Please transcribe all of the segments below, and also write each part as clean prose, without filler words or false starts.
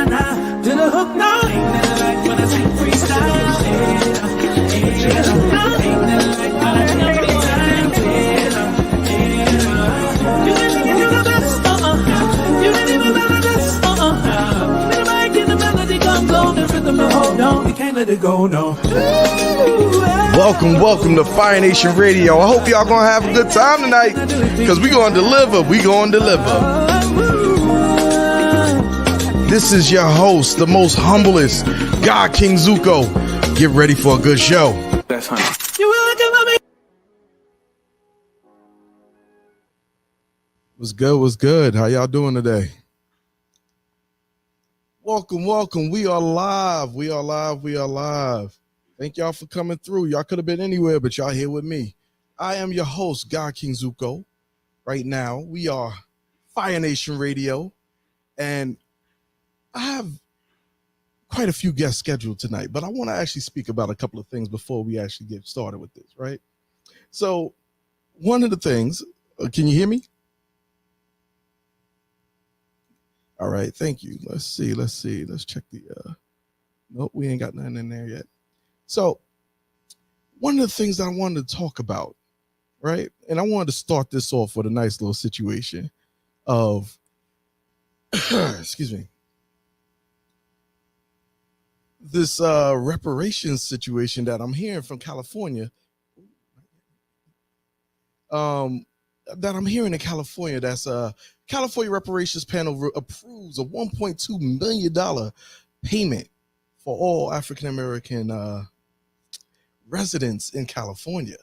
nah. To the hook, no. Ain't nothing like when I sing freestyle. Let it go, no. Welcome to Fire Nation Radio. I hope y'all gonna have a good time tonight, because we gonna deliver. This is your host, the most humblest, God King Zuko. Get ready for a good show. That's honey. You will come me. What's good? How y'all doing today? Welcome. We are live. Thank y'all for coming through. Y'all could have been anywhere, but y'all here with me. I am your host, God King Zuko. Right now, we are Fire Nation Radio, and I have quite a few guests scheduled tonight, but I want to actually speak about a couple of things before we actually get started with this, right? So, one of the things, can you hear me? All right, thank you. Let's see. Let's check the, nope, we ain't got nothing in there yet. So one of the things I wanted to talk about, right? And I wanted to start this off with a nice little situation of, excuse me, this reparations situation that I'm hearing from California, that I'm hearing in California. That's California reparations panel approves a $1.2 million payment for all African-American residents in California.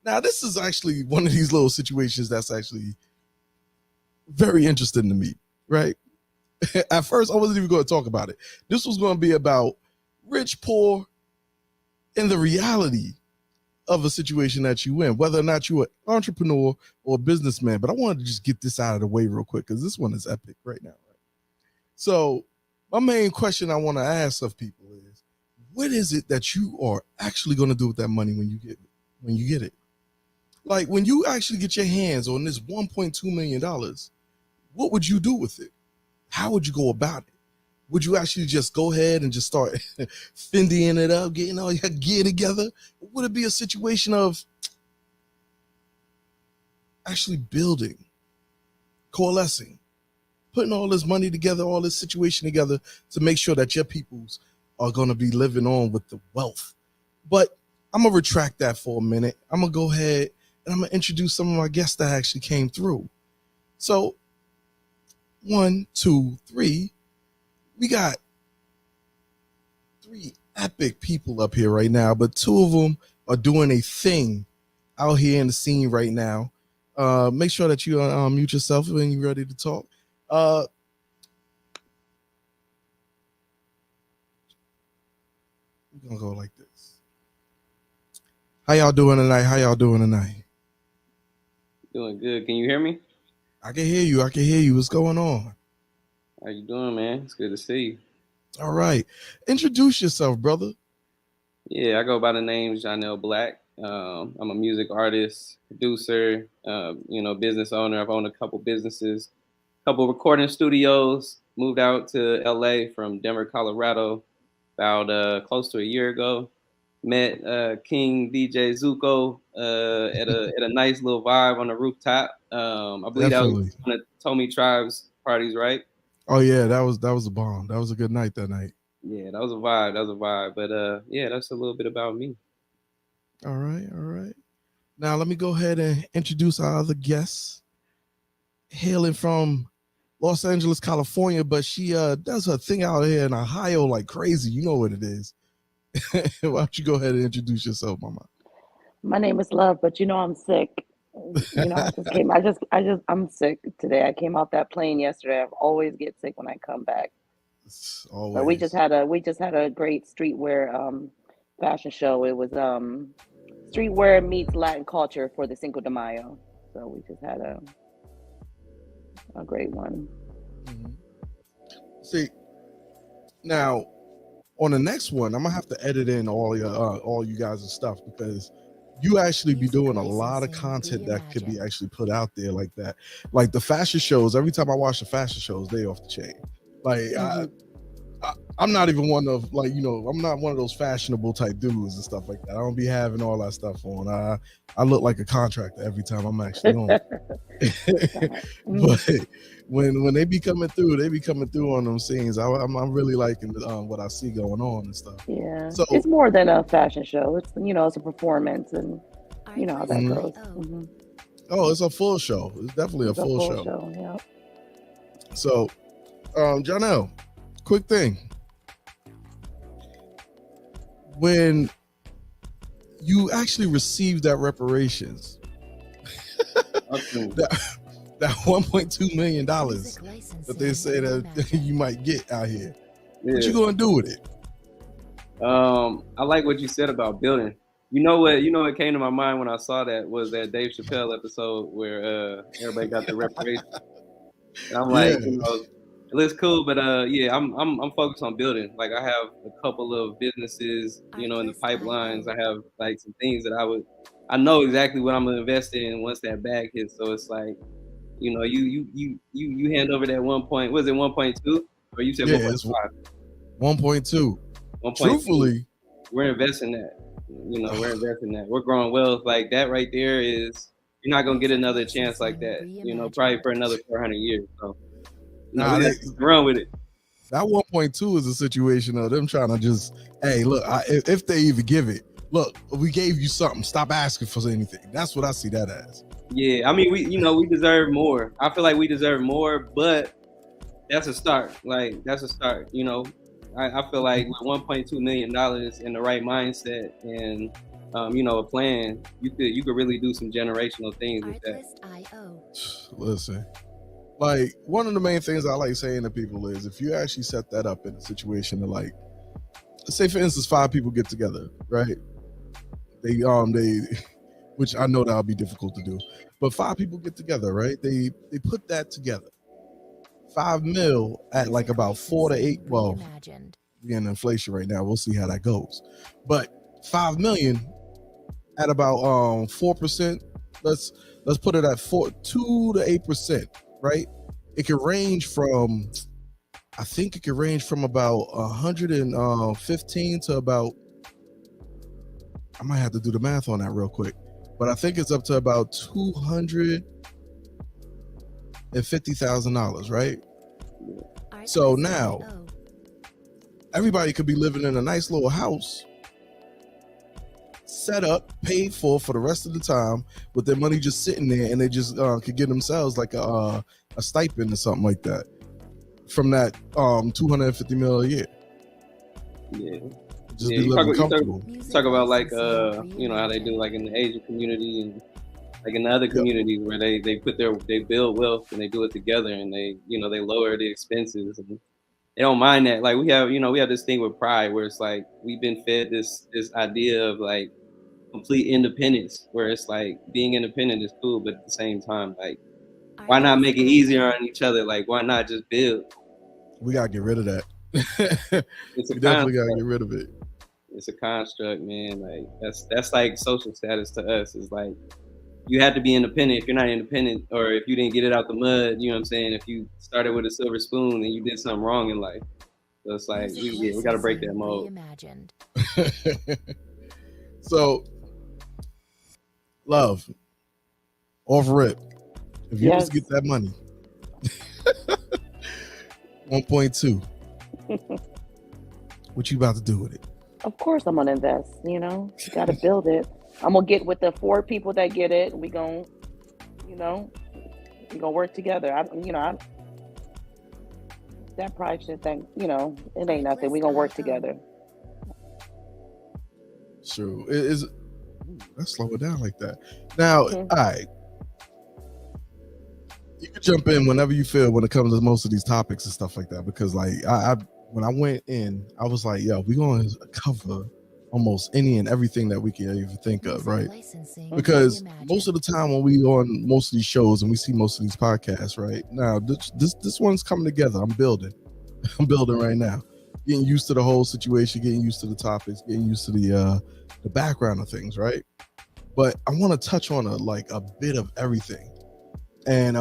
Now, this is actually one of these little situations that's actually very interesting to me, right? At first, I wasn't even going to talk about it. This was going to be about rich, poor, and the reality of a situation that you in, whether or not you're an entrepreneur or a businessman. But I wanted to just get this out of the way real quick, because this one is epic right now. Right? So my main question I want to ask of people is, what is it that you are actually going to do with that money when you get it? Like, when you actually get your hands on this $1.2 million, what would you do with it? How would you go about it? Would you actually just go ahead and just start fending it up, getting all your gear together? Or would it be a situation of actually building, coalescing, putting all this money together, all this situation together to make sure that your peoples are going to be living on with the wealth? But I'm going to retract that for a minute. I'm going to go ahead and I'm going to introduce some of my guests that actually came through. So 1, 2, 3. We got 3 epic people up here right now, but 2 of them are doing a thing out here in the scene right now. Make sure that you mute yourself when you're ready to talk. We're gonna go like this. How y'all doing tonight? Doing good. Can you hear me? I can hear you. What's going on? How you doing, man? It's good to see you. All right. Introduce yourself, brother. Yeah, I go by the name Janelle Black. I'm a music artist, producer, business owner. I've owned a couple businesses, couple recording studios. Moved out to LA from Denver, Colorado about close to a year ago. Met King DJ Zuko at a nice little vibe on the rooftop. I believe Definitely. That was one of Tommy Tribe's parties, right? Oh yeah, that was a bomb. That was a good night that night. Yeah, that was a vibe. But yeah, that's a little bit about me. All right. Now let me go ahead and introduce our other guests. Hailing from Los Angeles, California, but she does her thing out here in Ohio like crazy. You know what it is. Why don't you go ahead and introduce yourself, Mama? My name is Love, but I'm sick. I'm sick today. I came off that plane yesterday. I always get sick when I come back. Always. But we just had a great streetwear fashion show. It was streetwear meets Latin culture for the Cinco de Mayo. So we just had a great one. Mm-hmm. See, now on the next one, I'm gonna have to edit in all you guys' stuff, because you actually be doing a lot of content that could be actually put out there like that. Like the fashion shows, every time I watch the fashion shows, they off the chain. Like I'm not even one of like, I'm not one of those fashionable type dudes and stuff like that. I don't be having all that stuff on. I look like a contractor every time I'm actually on. But when they be coming through, on them scenes. I'm really liking what I see going on and stuff. Yeah, So it's more than a fashion show. It's it's a performance, and you know how that goes. oh, it's a full show. It's definitely It's a full show. Yeah. So, Janelle, quick thing. When you actually received that reparations, that $1.2 million that they say that you might get out here, what you gonna do with it? I like what you said about building. You know what came to my mind when I saw that was that Dave Chappelle episode where everybody got the reparations. And I'm like, it looks cool, but I'm focused on building. Like I have a couple of businesses, in the pipelines. I have like some things that I know exactly what I'm gonna invest in once that bag hits. So it's like, you hand over that 1.2 or you said 1.5? 1.2. 1.2. Truthfully, we're investing that. We're investing that. We're growing wealth. Like that right there is, you're not gonna get another chance like that. Probably for another 400 years. So run with it. That 1.2 is a situation of them trying to just, hey, look, if they even give it, look, we gave you something. Stop asking for anything. That's what I see that as. Yeah, I mean, we deserve more. I feel like we deserve more, but that's a start. Like that's a start. I feel like with $1.2 million in the right mindset and a plan, you could really do some generational things with that. Listen, like one of the main things I like saying to people is if you actually set that up in a situation of like, let's say for instance 5 people get together, right? They which I know that'll be difficult to do, but 5 people get together, right? They put that together. 5 mil at like about 4 to 8. Well, we're in inflation right now. We'll see how that goes. But 5 million at about 4%. Let's put it at 2 to 8%, right? It can range from, I think it can range from about 115 to about, I might have to do the math on that real quick, but I think it's up to about $250,000, right? So now everybody could be living in a nice little house, set up, paid for the rest of the time, with their money just sitting there, and they just could give themselves like a stipend or something like that from that 250 mil a year. Yeah. Just be living comfortable. Talk about like how they do like in the Asian community and like in the other communities where they build wealth and they do it together and they lower the expenses and they don't mind that. Like we have this thing with pride where it's like we've been fed this idea of like complete independence where it's like being independent is cool, but at the same time, like why not make it easier on each other? Like why not just build? We gotta get rid of that. We definitely gotta get rid of it. It's a construct, man. Like that's like social status to us. It's like you have to be independent. If you're not independent, or if you didn't get it out the mud, you know what I'm saying? If you started with a silver spoon and you did something wrong in life, so it's like we got to break that mold. So, love, off rip. If you just get that money, 1.2, what you about to do with it? Of course, I'm gonna invest. You got to build it. I'm gonna get with the 4 people that get it. We gonna work together. That price should think, it ain't nothing. We gonna work together. True. Let's slow it down like that. Now, all right. You can jump in whenever you feel when it comes to most of these topics and stuff like that. Because like I when I went in, I was like, yo, we're gonna cover almost any and everything that we can even think of, right? Because most of the time when we on most of these shows and we see most of these podcasts, right now, this one's coming together. I'm building right now, getting used to the whole situation, getting used to the topics, getting used to the background of things, right? But I want to touch on a bit of everything, and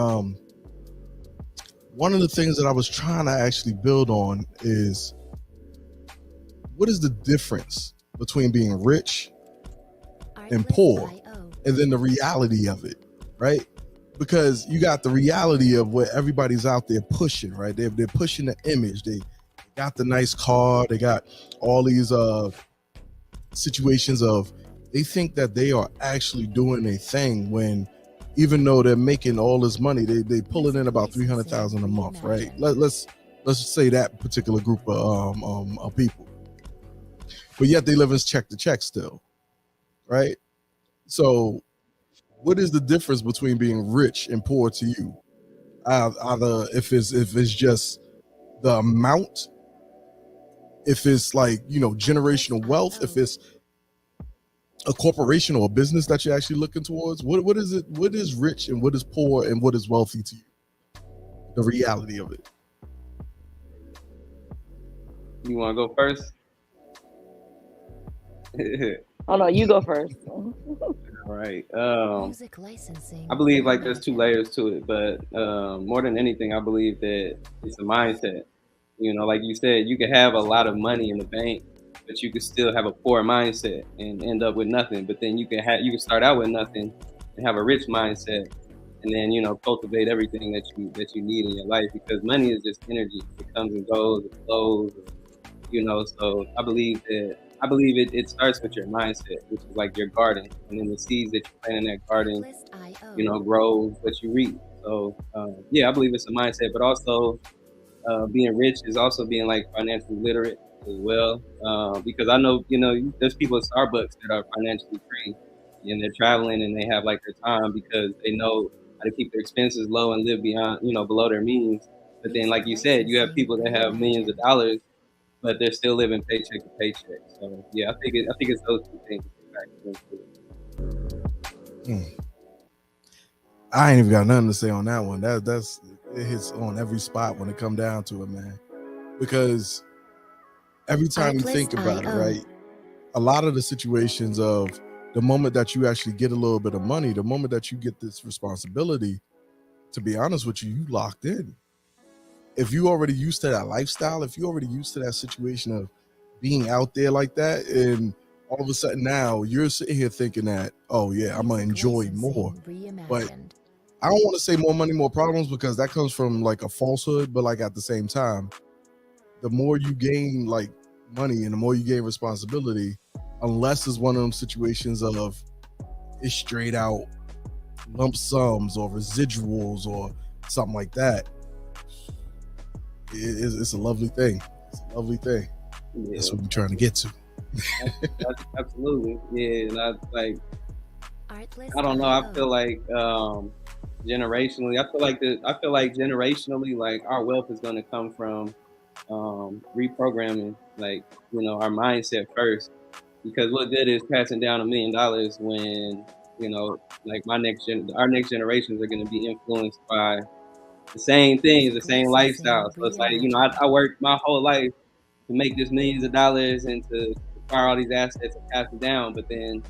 one of the things that I was trying to actually build on is what is the difference between being rich and poor, and then the reality of it, right? Because you got the reality of what everybody's out there pushing, right? They're pushing the image. They got the nice car. They got all these situations of they think that they are actually doing a thing when, even though they're making all this money, they pulling in about 300,000 a month, right? Let's just say that particular group of people, but yet they live in check to check still, right? So what is the difference between being rich and poor to you? Either if it's just the amount, if it's like, you know, generational wealth, if it's a corporation or a business that you're actually looking towards. What is it? What is rich and what is poor and what is wealthy to you? The reality of it. You want to go first? Oh no, you go first. All right. Music licensing. I believe like there's two layers to it, but more than anything, I believe that it's a mindset. You know, like you said, you could have a lot of money in the bank, but you could still have a poor mindset and end up with nothing. But then you can start out with nothing and have a rich mindset, and then, you know, cultivate everything that you need in your life, because money is just energy. It comes and goes, it flows, you know. So I believe it starts with your mindset, which is like your garden, and then the seeds that you plant in that garden, you know, grow what you reap. So yeah, I believe it's a mindset, but also being rich is also being like financially literate as well, because I know, you know, there's people at Starbucks that are financially free and they're traveling and they have like their time because they know how to keep their expenses low and live beyond, you know, below their means. But then, like you said, you have people that have millions of dollars, but they're still living paycheck to paycheck. So yeah, I think it's those two things that factor into it. I ain't even got nothing to say on that one. That's it hits on every spot when it come down to it, man. Because every time you think about it, right? A lot of the situations of the moment that you actually get a little bit of money, the moment that you get this responsibility, to be honest with you, you locked in. If you already used to that lifestyle, if you already used to that situation of being out there like that, and all of a sudden now you're sitting here thinking that, oh yeah, I'm gonna enjoy more. But I don't want to say more money, more problems, because that comes from like a falsehood. But like at the same time, the more you gain like money and the more you gain responsibility, unless it's one of them situations of it's straight out lump sums or residuals or something like that, it's a lovely thing. It's a lovely thing. Yeah. That's what we're trying to get to. Absolutely. Yeah. And I don't know. I feel like generationally, I feel like generationally, like our wealth is going to come from reprogramming, like, you know, our mindset first. Because what good is passing down $1 million when, you know, like our next generations are going to be influenced by the same things, the same lifestyle. So it's like, you know, I worked my whole life to make this millions of dollars and to acquire all these assets and pass it down. But then,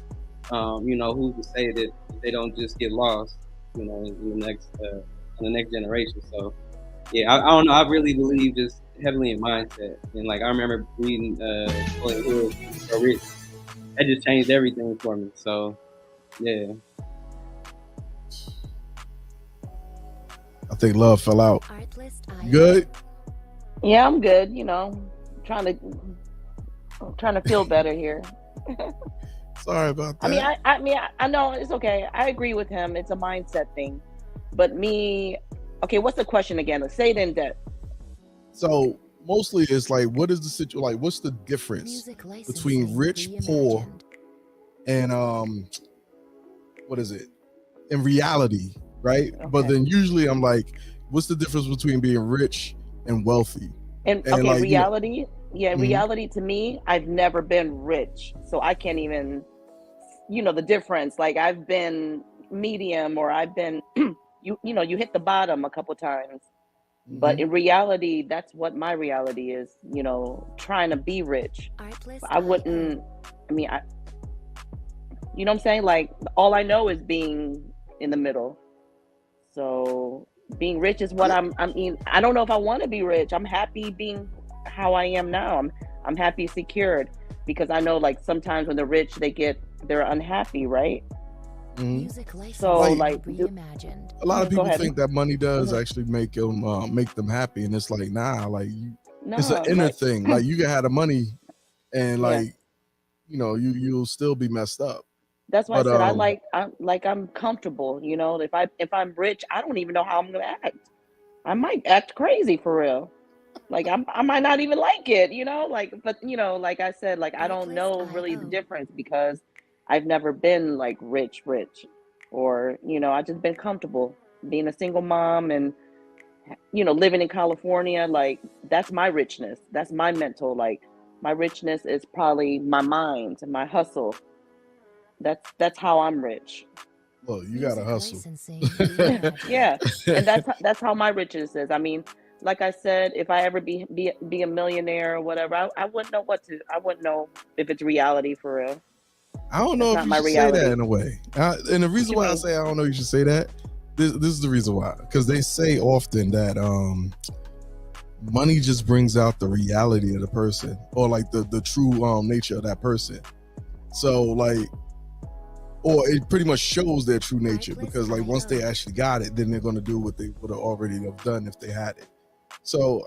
you know, who's to say that they don't just get lost, you know, in the next generation? So yeah, I don't know. I really believe just heavily in mindset. And like I remember reading Napoleon Hill, So Rich. That just changed everything for me. So yeah. I think love fell out. Good? Yeah, I'm good. You know, trying to feel better here. Sorry about that. I know it's okay. I agree with him. It's a mindset thing. But me, okay, what's the question again? Let's say it in depth. So mostly it's like, what is the situation? Like, what's the difference between rich, poor, and what is it? In reality, right? Okay. But then usually I'm like, what's the difference between being rich and wealthy? And okay, like, reality, you know, yeah, reality to me, I've never been rich, so I can't even, you know, the difference. Like I've been medium, or I've been, you know, you hit the bottom a couple times. But in reality, that's what my reality is, you know, trying to be rich. I wouldn't, you know what I'm saying? Like, all I know is being in the middle. So being rich is what I mean, I don't know if I want to be rich. I'm happy being how I am now. I'm happy secured, because I know like sometimes when the rich they're unhappy, right? Mhm. Music So licensing like reimagined. A lot of go people ahead. think that money does Mhm. actually make them happy, and it's like, nah, like it's an No, inner like thing. Like you can have the money, and yeah. like you'll still be messed up. That's why I But said I'm comfortable, you know. If I'm rich, I don't even know how I'm gonna act. I might act crazy for real. Like I might not even like it, you know. Like, but like I said, like I don't Artlist know really the IO. difference because I've never been like rich, or I just been comfortable being a single mom and living in California. Like that's my richness. That's my mental. Like my richness is probably my mind, my hustle. That's how I'm rich. look, you gotta Music hustle. licensing reimagined. Yeah, and that's how my riches is. I mean, like I said, if I ever be a millionaire or whatever, I wouldn't know I wouldn't know if it's reality for real. I don't That's know if not you my should say that reality. in a way. And the What reason you why I mean? say I don't know you should say that, this is the reason why. Because they say often that money just brings out the reality of the person, or like the true nature of that person. So like, or it pretty much shows their true nature, because like once they actually got it, then they're gonna do what they would have already have done if they had it. So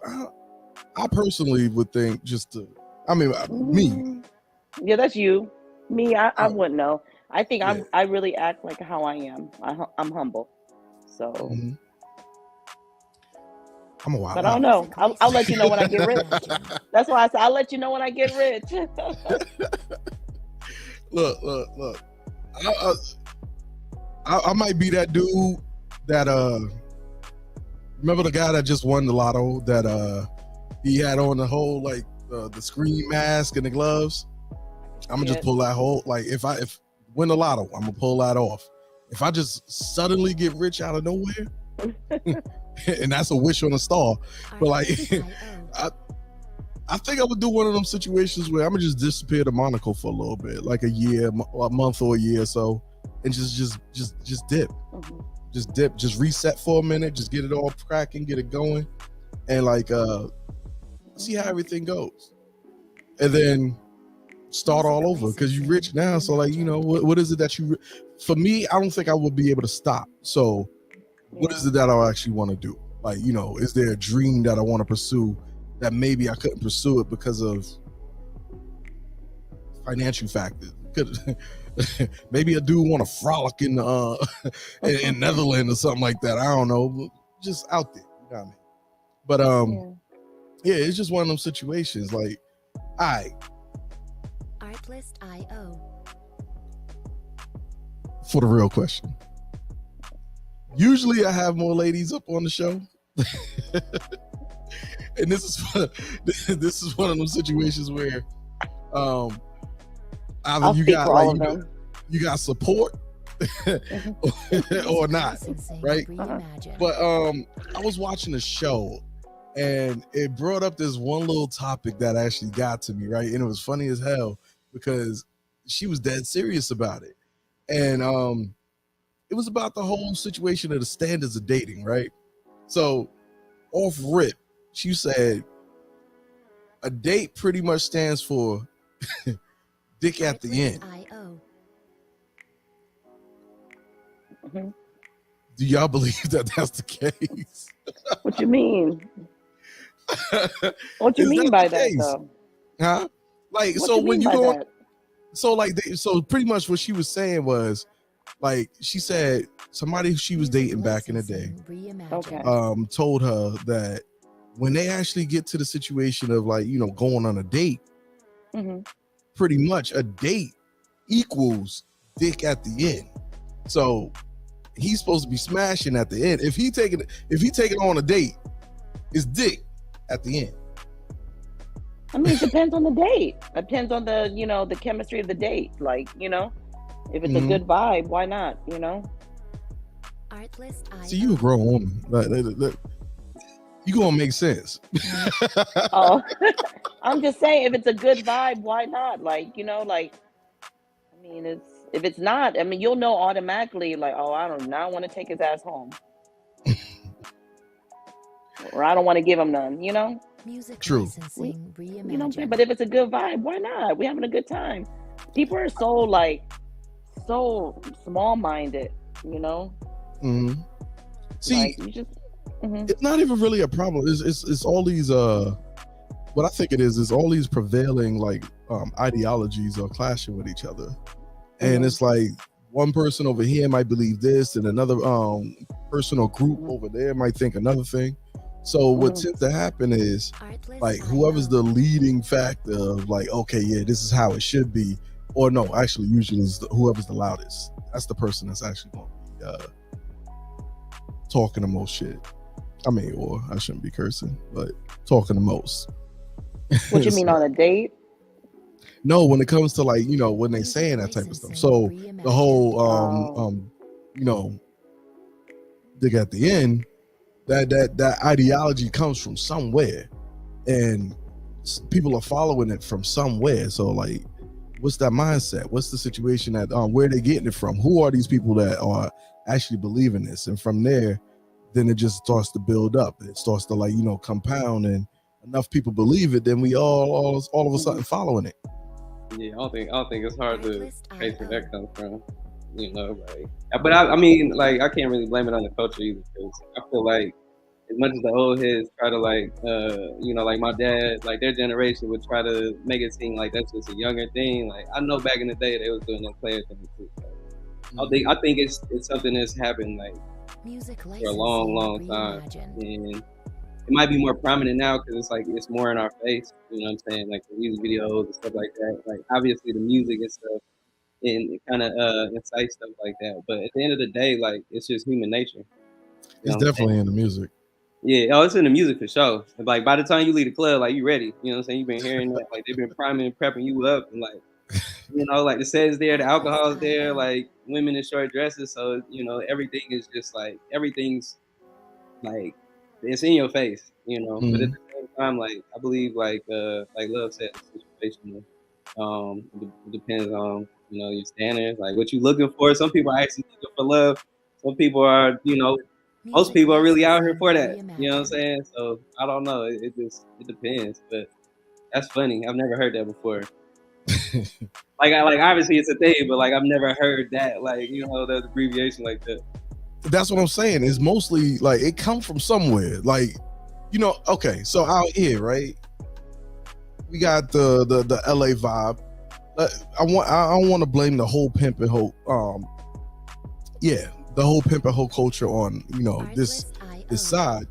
I personally would think me. Mm, yeah, that's you. Me, I uh, wouldn't know. I think yeah. I really act like how I am. I'm humble. So, Mhm. I'm a wild but I don't out. know. Music I'll let you know licensing when I get rich. reimagined. That's why I said I'll let you know when I get rich. Look. I, I might be that dude that remember the guy that just won the lotto, that he had on the whole like the screen mask and the gloves. I'm gonna just Shit. pull that whole, like, if win the lotto, I'm gonna pull that off. If I just suddenly get rich out of nowhere, and that's a wish on a star, but like Artlist IO. I think I would do one of them situations where I'm gonna just disappear to Monaco for a little bit, like a year, a month or a year or so, and just dip, Mhm. just reset for a minute, just get it all cracking, get it going, and like see how everything goes, and then start all over, because you're rich now. So like, what is it that for me, I don't think I would be able to stop. So what is Yeah. it that I actually want to do? Like, is there a dream that I want to pursue that maybe I couldn't pursue it because of financial factors? Maybe a dude want to frolic in in Netherlands or something like that. I don't know, just out there, you know what I mean? But Yeah. yeah, it's just one of them situations. Like, all right, Artlist IO. for the real question. Usually I have more ladies up on the show. And this is one of those situations where either I'll you speak got for like all of them. you got support or not, Licensing right? reimagined. But I was watching a show, and it brought up this one little topic that actually got to me, right? And it was funny as hell because she was dead serious about it. And it was about the whole situation of the standards of dating, right? So off rip, she said a date pretty much stands for dick at the end. IO. Mhm. Do y'all believe that that's the case? What you mean? What you Is mean that the by that case? though? Huh? Like, What so you when mean you by go, that? so like, so pretty much what she was saying was, like, she said somebody she was Music dating back in the day licensing reimagined. Okay. told her that when they actually get to the situation of like, going on a date, Hmm. pretty much a date equals dick at the end. So he's supposed to be smashing at the end. If he taking on a date, it's dick at the end. I mean, it depends on the date. Depends on the chemistry of the date. Like, if it's a Mhm. good vibe, why not? Artlist IO. See, you a grown woman. Like, you gonna make sense. Oh, I'm just saying, if it's a good vibe, why not? Like, like, I mean, if it's not, I mean, you'll know automatically, like, oh, I don't now want to take his ass home, or I don't want to give him none. Music True. licensing You know what I'm saying? reimagined. But if it's a good vibe, why not? We're having a good time. People are so small minded, you know? hmm See, Like you just it's not even really a problem. It's all these what I think it is all these prevailing like ideologies are clashing with each other. And it's like one person over here might believe this and another person or group over there might think another thing. So what tends to happen is like whoever's the leading factor of like, okay, yeah, this is how it should be, or no, actually usually it's whoever's the loudest. That's the person that's actually going to be talking the most shit. I mean, or I shouldn't be cursing, but talking the most. what you mean on a date? No, when it comes to like, when they saying that type of stuff. So the whole dig at the end, that ideology comes from somewhere and people are following it from somewhere. So like, what's that mindset? What's the situation that where they getting it from? Who are these people that are actually believing this? And from there, then it just starts to build up. It starts to like, compound, and enough people believe it, then we all of a sudden following it. Yeah, I don't think it's hard to trace where that comes from. Like, but I mean, like, I can't really blame it on the culture either, because I feel like as much as the old heads try to like, like my dad, like their generation would try to make it seem like that's just a younger thing. Like I know back in the day they was doing that player thing too. So I think it's something that's happened like for a long time, and it might be more prominent now because it's like it's more in our face. You know what I'm saying? Like the music videos and stuff like that. Like obviously the music and stuff, and it kind of incites stuff like that. But at the end of the day, like it's just human nature. It's definitely in the music. Yeah, it's in the music for sure. Like by the time you leave the club, like you ready. You know what I'm saying? You've been hearing that. Like they've been priming and prepping you up, and like like the set is there, the alcohol is there, like women in short dresses. So everything is just like everything's like it's in your face. But at the same time, like I believe like Love said, it's situational. It depends on your standards, like what you're looking for. Some people are actually looking for love. Some people are most people are really out here for that. You know what I'm saying? So I don't know. It depends. But that's funny. I've never heard that before. like obviously it's a thing, but like I've never heard that. Like that abbreviation like that. That's what I'm saying. It's mostly like it comes from somewhere. Like okay. So out here, right? We got the LA vibe. I don't want to blame the whole pimp and hoe. The whole pimp and hoe culture on this side.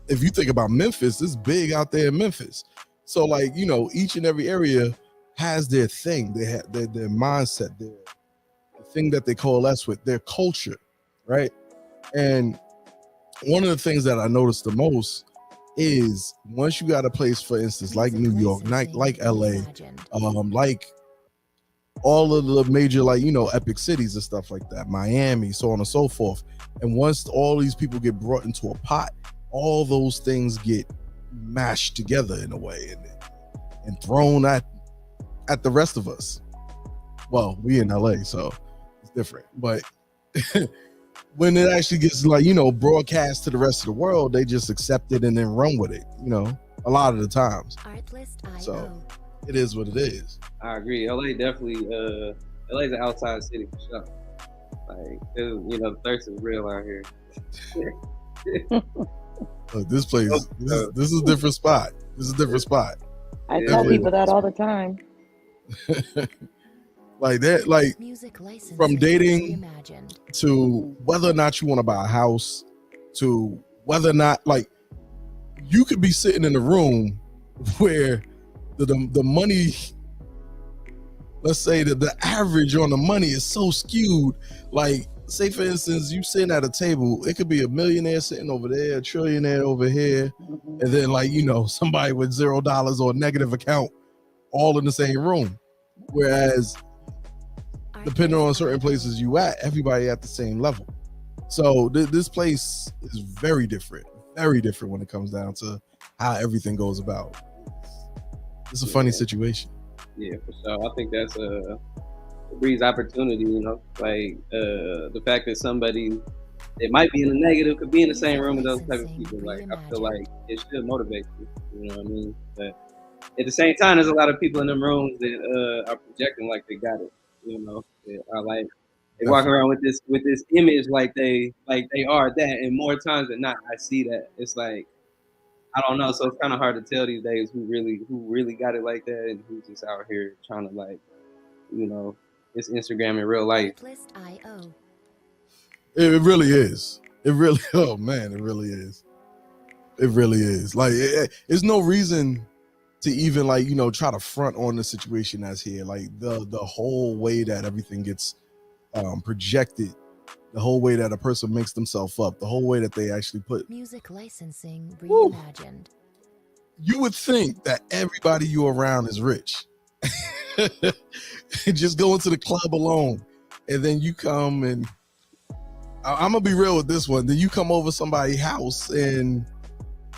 If you think about Memphis, it's big out there in Memphis. So like each and every area has their thing. They have their mindset, the thing that they coalesce with, their culture, right? And one of the things that I noticed the most is once you got a place, for instance, like New York, like LA, like all of the major epic cities and stuff like that, Miami, so on and so forth. And once all these people get brought into a pot, all those things get mashed together in a way and thrown at the rest of us. Well, we in LA, so it's different. But when it actually gets broadcast to the rest of the world, they just accept it and then run with it, a lot of the times. So it is what it is. I agree. LA definitely LA's an outside city for sure. Like the thirst is real out here. Look, this place, this is a different spot. This is a different spot. I tell people that all the time. Like that, like from dating to whether or not you want to buy a house, to whether or not like you could be sitting in a room where the money, let's say that the average on the money is so skewed. Like say for instance, you sitting at a table, it could be a millionaire sitting over there, a trillionaire over here, and then like somebody with $0 or a negative account all in the same room. Whereas depending on certain places you at, everybody at the same level. So this place is very different when it comes down to how everything goes about. It's a funny situation. Yeah, for sure. I think that's breeds opportunity. Like the fact that somebody it might be in the negative, could be in the same Music room with those type of licensing people. Like I feel reimagined. like it should motivate you. You know what I mean? But at the same time, there's a lot of people in them rooms that are projecting like they got it. You know, that are like they walk Definitely. around with this image like they are that. And more times than not, I see that. It's like I don't know. So it's kind of hard to tell these days who really got it like that and who's just out here trying to like you know it's Instagram in real life. Artlist.io. It really is. It really. Oh man, it really is. It really is. Like, there's no reason to even like try to front on the situation that's here. Like the whole way that everything gets projected, the whole way that a person makes themselves up, the whole way that they actually put. Music licensing Woo. reimagined. You would think that everybody you around is rich. Just going to the club alone, and then you come and I'm gonna be real with this one. Then you come over somebody's house and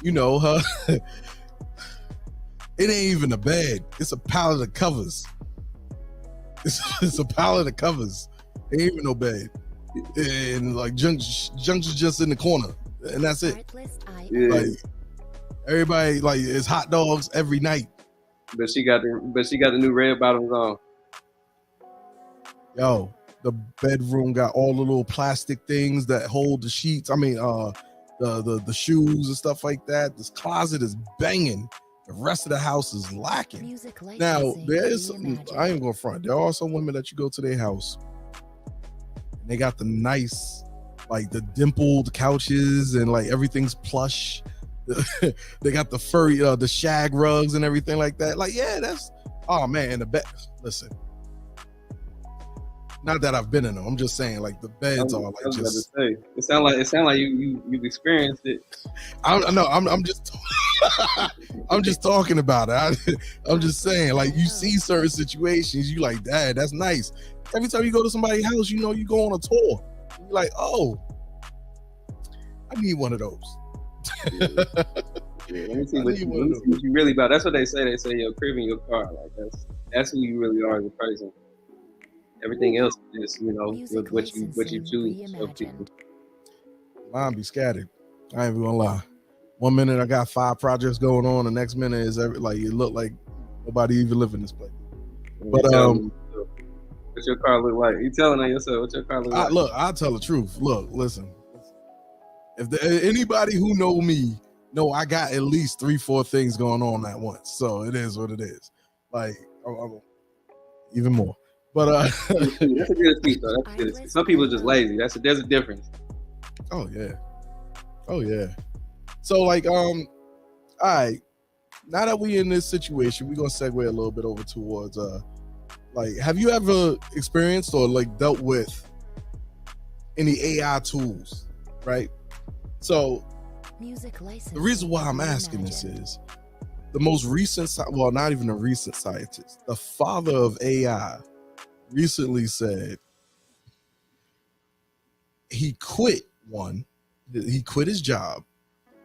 her. It ain't even a bed. It's a pallet of covers. It's a pallet of covers. It ain't even no bed. And like junk's just in the corner, and that's it. Artlist.io. Yeah. Like everybody, like it's hot dogs every night. But she got the new red bottoms on. Yo, the bedroom got all the little plastic things that hold the sheets. I mean, the shoes and stuff like that. This closet is banging. The rest of the house is lacking. Music Now, licensing there is, reimagined. I ain't gonna front. There are some women that you go to their house, and they got the nice, like the dimpled couches and like everything's plush. They got the furry, the shag rugs and everything like that. Like, yeah, that's, oh man, and the bed. Listen, not that I've been in them. I'm just saying, like the beds are I like was about to just. say. It sound like you've experienced it. I'm just. I'm just talking about it. I'm just saying, like you see certain situations, you like, Dad, that's nice. Every time you go to somebody's house, you go on a tour. You're like, oh, I need one of those. Yeah, let me see what you really about. That's what they say. They say your crib and your car. Like that's who you really are as a person. Everything else is Music what you licensing choose to show people. reimagined. Mine be scattered. I ain't even gonna lie. One minute I got 5 projects going on, the next minute is like it look like nobody even live in this place. But what's your car look like? You telling on yourself what your car look like? Look, I'll tell the truth. Look, listen. If anybody who know me know I got at least 3-4 things going on at once, so it is what it is. Like I'm even more. But that's a good speech though. That's a good speech. Some people are just lazy. There's a difference. Oh yeah. So like all right. Now that we in this situation, we're gonna segue a little bit over towards like, have you ever experienced or like dealt with any AI tools, right? So Music licensing the reason why I'm asking this reimagined. is the most recent, well, not even a recent scientist, the father of AI recently said he quit his job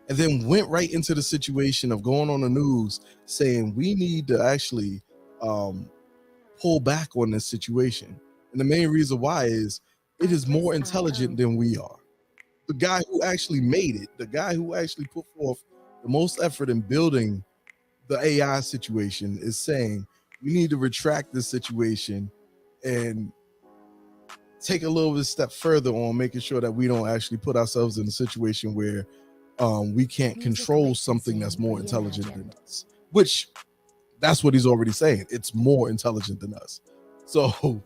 and then went right into the situation of going on the news saying we need to actually pull back on this situation. And the main reason why is it is more intelligent than we are. The guy who actually made it, the guy who actually put forth the most effort in building the AI situation is saying we need to retract this situation and take a little bit step further on making sure that we don't actually put ourselves in a situation where we can't control something that's more intelligent than us, which that's what he's already saying. It's more intelligent than us. So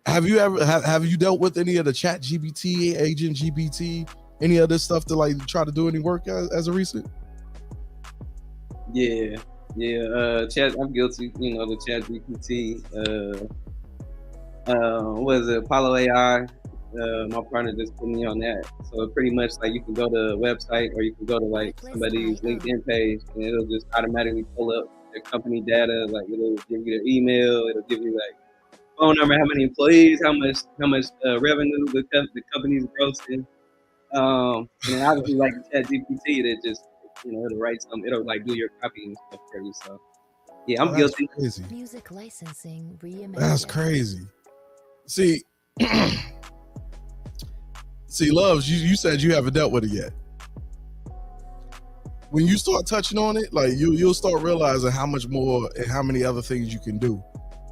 have you dealt with any of the Chat GPT, Agent GPT, any other stuff to like try to do any work as a recent? Yeah. Chat. I'm guilty. The Chat GPT. What is it? Apollo AI. My partner just put me on that. So pretty much like you can go to a website or you can go to like somebody's LinkedIn page and it'll just automatically pull up their company data. Like it'll give you their email. It'll give you like phone number, how many employees, how much revenue the company's grossing. And then obviously like the Chat GPT, that just it'll write something. It'll like do your copy and stuff for you. So yeah, I'm guilty. Crazy. Music licensing reimagined. That's crazy. See, See, Loves, you said you haven't dealt with it yet. When you start touching on it, like you'll start realizing how much more and how many other things you can do.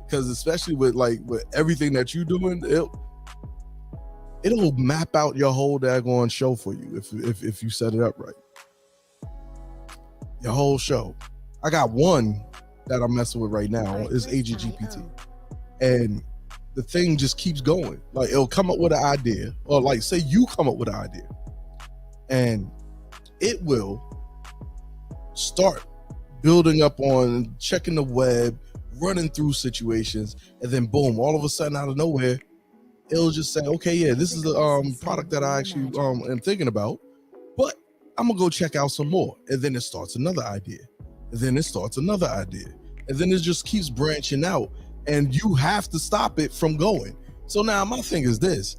Because especially with everything that you're doing, it'll map out your whole daggone show for you if you set it up right. Your whole show. I got one that I'm messing with right now is Agent GPT, and the thing just keeps going. Like it'll come up with an idea, or like say you come up with an idea, and it will start building up on checking the web, running through situations, and then boom, all of a sudden out of nowhere, it'll just say, okay, yeah, this is the product that I actually am thinking about, but I'm gonna go check out some more. And then it starts another idea, and then it starts another idea, and then it just keeps branching out, and you have to stop it from going. So now my thing is this: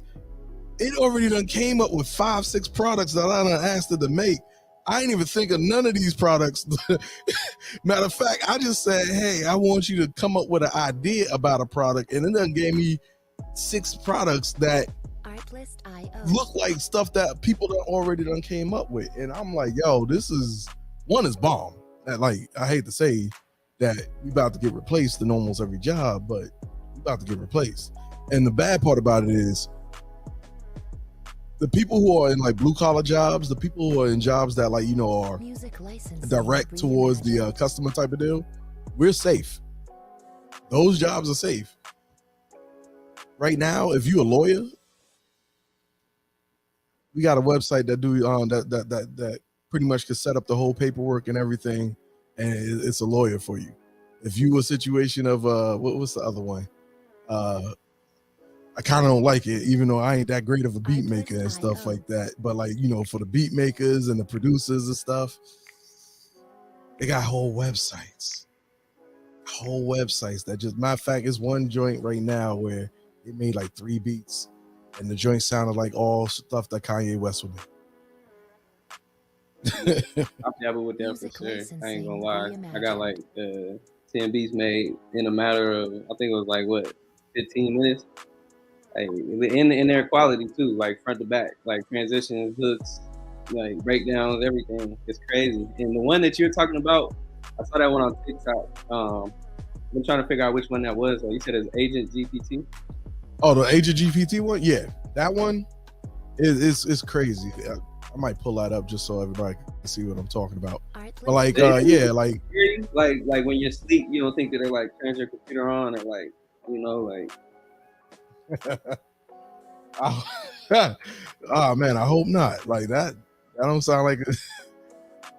it already done came up with 5-6 products that I done asked it to make. I ain't even think of none of these products. Matter of fact, I just said, hey, I want you to come up with an idea about a product, and it done gave me 6 products that look like stuff that people that already done came up with. And I'm like, yo, this is bomb. That, like, I hate to say that we about to get replaced in almost every job, but we about to get replaced. And the bad part about it is the people who are in like blue collar jobs, the people who are in jobs that like, are direct towards the customer type of deal, we're safe. Those jobs are safe. Right now, if you're a lawyer, we got a website that do that pretty much can set up the whole paperwork and everything, and it's a lawyer for you. If you a situation of what's the other one? I kind of don't like it, even though I ain't that great of a beat maker and stuff like that. But like, for the beat makers and the producers and stuff, they got whole websites that just, matter of fact, it's one joint right now where it made like 3 beats, and the joint sounded like all stuff that Kanye West would make. I'm dabble with that for sure. I ain't gonna lie. I got like 10 beats made in a matter of, I think it was like 15 minutes. Like in their quality too, like front to back, like transitions, hooks, like breakdowns, everything. It's crazy. And the one that you're talking about, I saw that one on TikTok. I'm trying to figure out which one that was. You said it's Agent GPT. Oh, the Agent GPT one? Yeah, that one is crazy. I might pull that up just so everybody can see what I'm talking about. But like, yeah, like when you're asleep, you don't think that they like turns your computer on or like, like. Oh man, I hope not. Like that don't sound like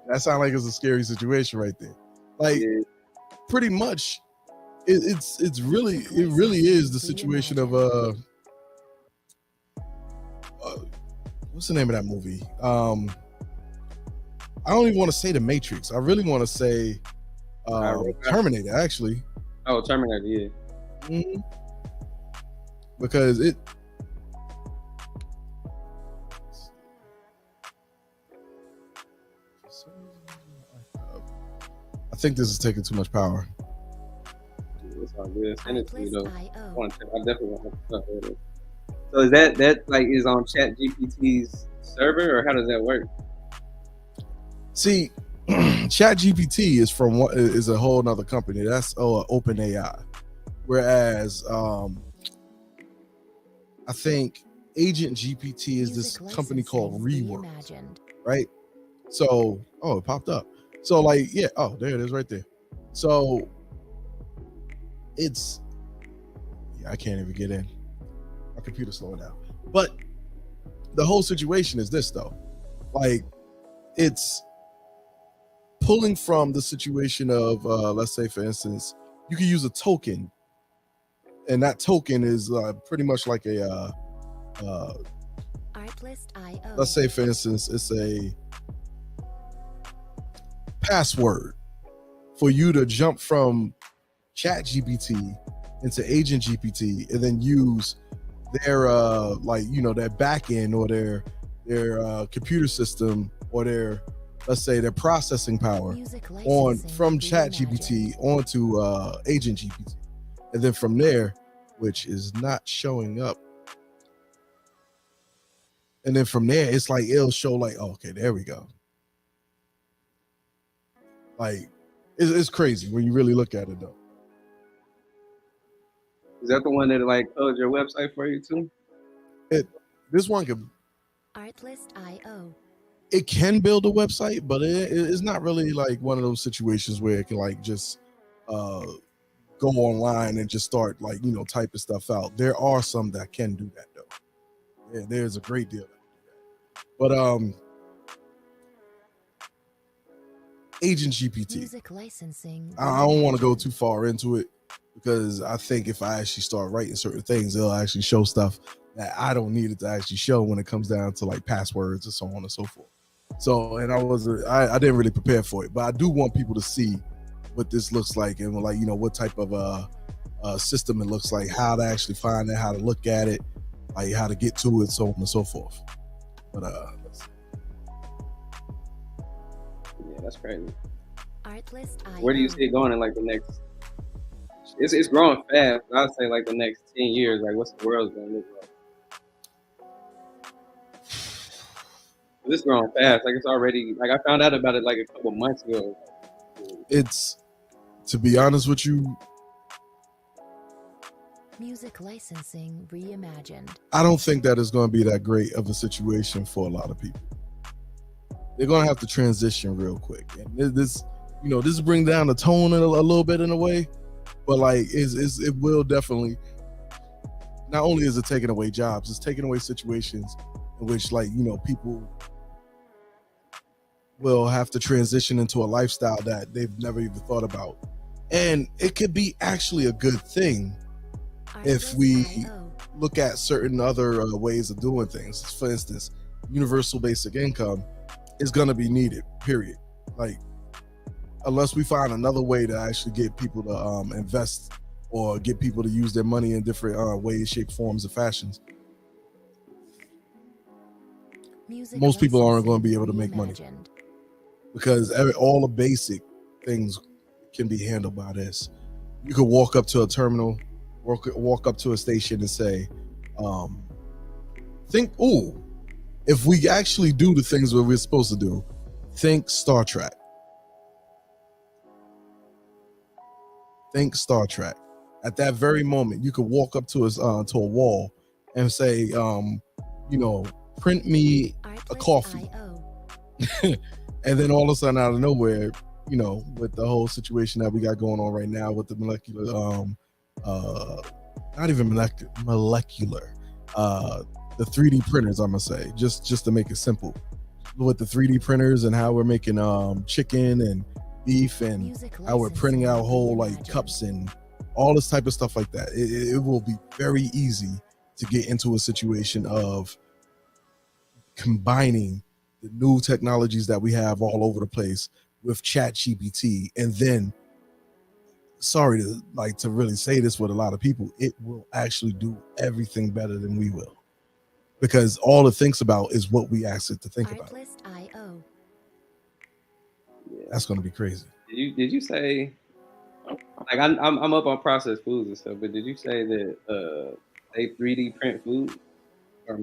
that sound like it's a scary situation right there. Like pretty much it really is the situation of what's the name of that movie? I don't even want to say The Matrix. I really want to say Terminator, actually. Oh, Terminator, yeah. Mm-hmm. Because I think this is taking too much power. It's all good. Send it to me though. I definitely want to with it. So is that like is on Chat GPT's server, or how does that work? See, Chat GPT is a whole nother company. That's OpenAI. Whereas I think Agent GPT is this company called Rework, right? So, it popped up. So like, yeah, there it is right there. So I can't even get in. My computer's slowing down. But the whole situation is this though. Like, it's pulling from the situation of, let's say for instance, you can use a token, and that token is pretty much like a let's say for instance it's a password for you to jump from Chat GPT into Agent GPT and then use their their back end or their computer system or their, let's say, their processing power from Chat GPT onto Agent GPT. And then from there, which is not showing up. And then from there, it's like it'll show like, oh, okay, there we go. Like it's crazy when you really look at it though. Is that the one that like codes your website for you too? This one can Artlist.io. it can build a website, but it's not really like one of those situations where it can like just go online and just start like typing stuff out. There are some that can do that though. Yeah, there's a great deal that can do that. But Agent GPT. Music licensing. I don't want to go too far into it because I think if I actually start writing certain things, it'll actually show stuff that I don't need it to actually show when it comes down to like passwords and so on and so forth. So, and I didn't really prepare for it, but I do want people to see what this looks like and like, what type of system it looks like, how to actually find it, how to look at it, like how to get to it, so on and so forth. But let's see. Yeah, that's crazy. Artlist.io. Where do you see it going in like the next? It's growing fast. I'd say like the next 10 years. Like, what's the world going to look like? It's growing fast. Like, it's already like I found out about it like a couple months ago. It's, to be honest with you, Music licensing reimagined. I don't think that is going to be that great of a situation for a lot of people. They're going to have to transition real quick, and this bring down the tone a little bit in a way, but like it will definitely. Not only is it taking away jobs, it's taking away situations in which like people will have to transition into a lifestyle that they've never even thought about, and it could be actually a good thing if we Artlist.io. look at certain other ways of doing things. For instance, universal basic income is going to be needed, period. Like, unless we find another way to actually get people to invest or get people to use their money in different ways, shapes, forms, and fashions, Music most people aren't going to be licensing able to make money reimagined. because all the basic things can be handled by this. You could walk up to a terminal, walk up to a station and say, if we actually do the things that we're supposed to do, think Star Trek. Think Star Trek. At that very moment, you could walk up to a wall and say, print me a coffee. Artlist.io. And then all of a sudden, out of nowhere, with the whole situation that we got going on right now with the molecular, not even molecular, the 3D printers, I'm gonna say, just to make it simple, with the 3D printers and how we're making chicken and beef and Music how we're printing out whole like reimagined. cups and all this type of stuff like that. It will be very easy to get into a situation of combining the new technologies that we have all over the place with Chat GPT, and then, sorry to really say this with a lot of people, it will actually do everything better than we will, because all it thinks about is what we ask it to think about. Artlist.io. Yeah. That's going to be crazy. Did you say like I'm up on processed foods and stuff, but did you say that they 3D print food?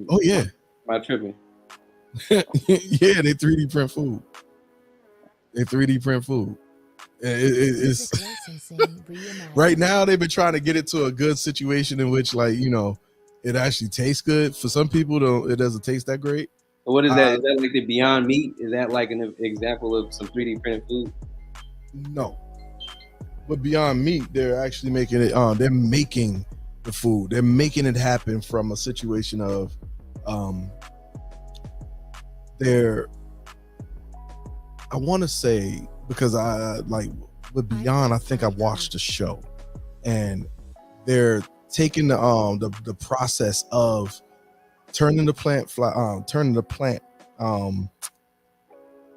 Oh yeah. Am I tripping? Yeah, they 3D print food. It's Music licensing reimagined. right now they've been trying to get it to a good situation in which like it actually tastes good. For some people, it doesn't taste that great. So what is that? Is that like the Beyond Meat? Is that like an example of some 3D printed food? No, but Beyond Meat, they're actually making it. They're making the food. They're making it happen from a situation of, they're. I want to say, because I like with Beyond, I think I watched the show, and they're taking the process of turning the plant I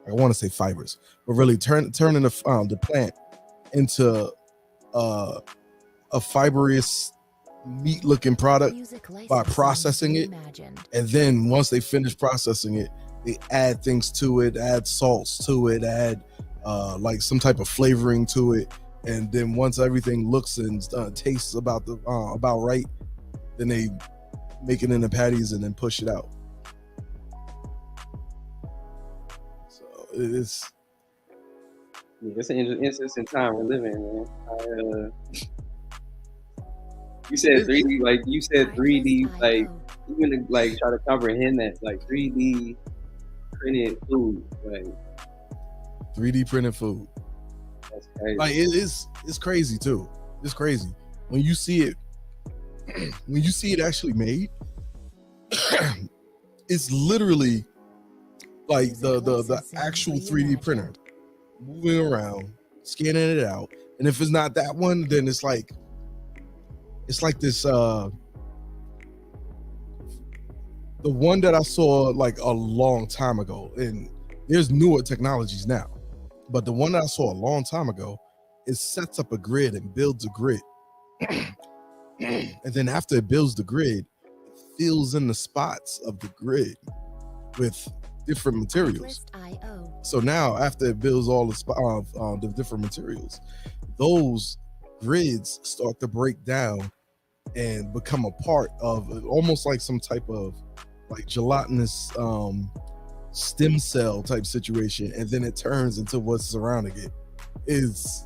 want to say fibers, but really turning the plant into a fibrous meat looking product Music by licensing processing it. reimagined. And then once they finish processing it, they add things to it, add salts to it, add like some type of flavoring to it. And then once everything looks and tastes about right, then they make it into patties and then push it out. It's Yeah, it's an interesting time we're living in, man. You said it, 3D, like you said 3D, like Artlist.io. even to, like try to comprehend that, like 3D printed food, like 3D printed food. that's crazy. Like it's crazy too. It's crazy when you see it. When you see it actually made, it's literally like the actual 3D printer moving around, scanning it out. And if it's not that one, then it's like this the one that I saw like a long time ago. And there's newer technologies now. But the one that I saw a long time ago, it sets up a grid and builds a grid. And then after it builds the grid, it fills in the spots of the grid with different materials. Artlist.io. So now after it builds all the different materials, those grids start to break down and become a part of almost like some type of like gelatinous stem cell type situation, and then it turns into what's surrounding it. Is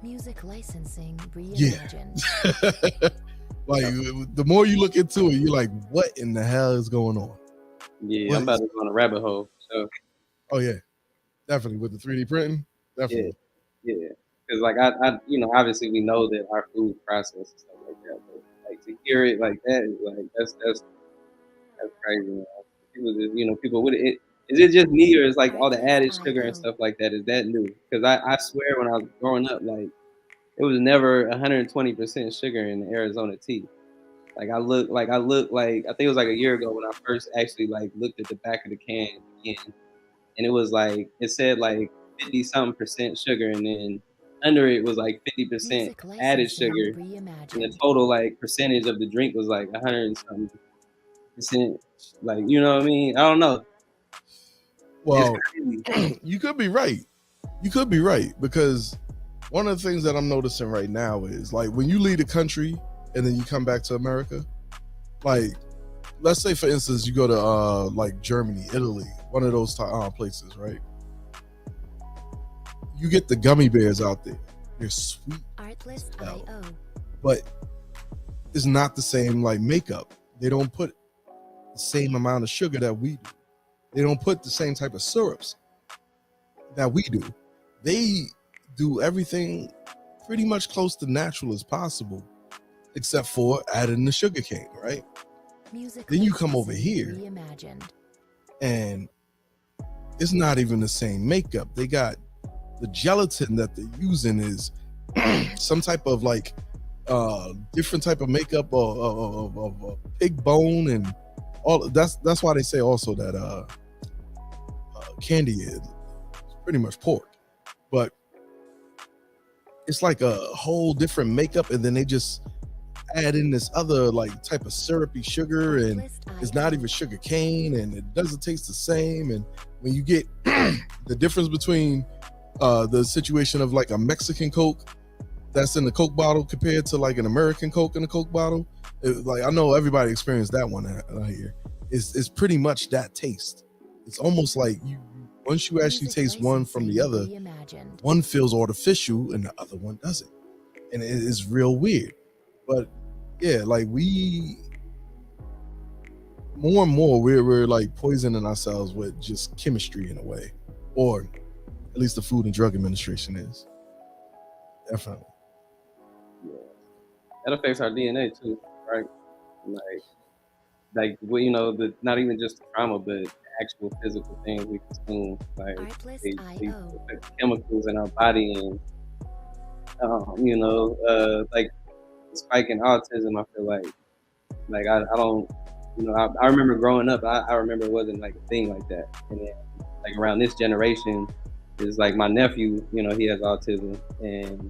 Music licensing Yeah. reimagined. like the more you look into it, you're like, what in the hell is going on? Yeah, What I'm about is- to go on a rabbit hole. So Oh yeah, definitely with the 3D printing, definitely. yeah, because like I, you know, obviously we know that our food process and stuff like that, but like to hear it like that is like that's crazy. Man. People just, you know, people would it. Is it just me or is like all the added sugar and stuff like that? Is that new? Because I swear when I was growing up, like it was never 120% sugar in the Arizona tea. Like I look like I think it was like a year ago when I first actually like looked at the back of the can again, and it was like it said like 50 something percent sugar, and then under it was like 50% Music added licensing sugar, and the reimagined. total like percentage of the drink was like 100 and something percent. Like you know what I mean? I don't know. Well, It's crazy. you could be right. You could be right, because one of the things that I'm noticing right now is like when you leave the country and then you come back to America, like let's say for instance you go to like Germany, Italy, one of those places, right? You get the gummy bears out there. They're sweet, Artlist.io. but it's not the same like makeup. They don't put the same amount of sugar that we do. They don't put the same type of syrups that we do. They do everything pretty much close to natural as possible, except for adding the sugar cane, right? Music Then you come over licensing here. reimagined. And it's not even the same makeup. They got the gelatin that they're using is some type of like different type of makeup of pig bone and all. That's why they say also that candy is pretty much pork, but it's like a whole different makeup, and then they just add in this other like type of syrupy sugar, and it's not even sugar cane, and it doesn't taste the same. And when you get the difference between the situation of like a Mexican Coke that's in the Coke bottle compared to like an American Coke in a Coke bottle, like I know everybody experienced that one out here. It's pretty much that taste. It's almost like you once you actually Music taste one from the other, licensing reimagined. one feels artificial and the other one doesn't, and it is real weird. But yeah, like we more and more we're like poisoning ourselves with just chemistry in a way, or at least the Food and Drug Administration is definitely. Yeah. That affects our DNA too, right? Like well, you know, the not even just the trauma, but the actual physical things we consume. Like they Artlist.io. affect the chemicals in our body, and you know, like the spike in autism. I feel like I don't, you know, I remember growing up. I remember it wasn't like a thing like that, and then like around this generation, is like my nephew. You know, he has autism, and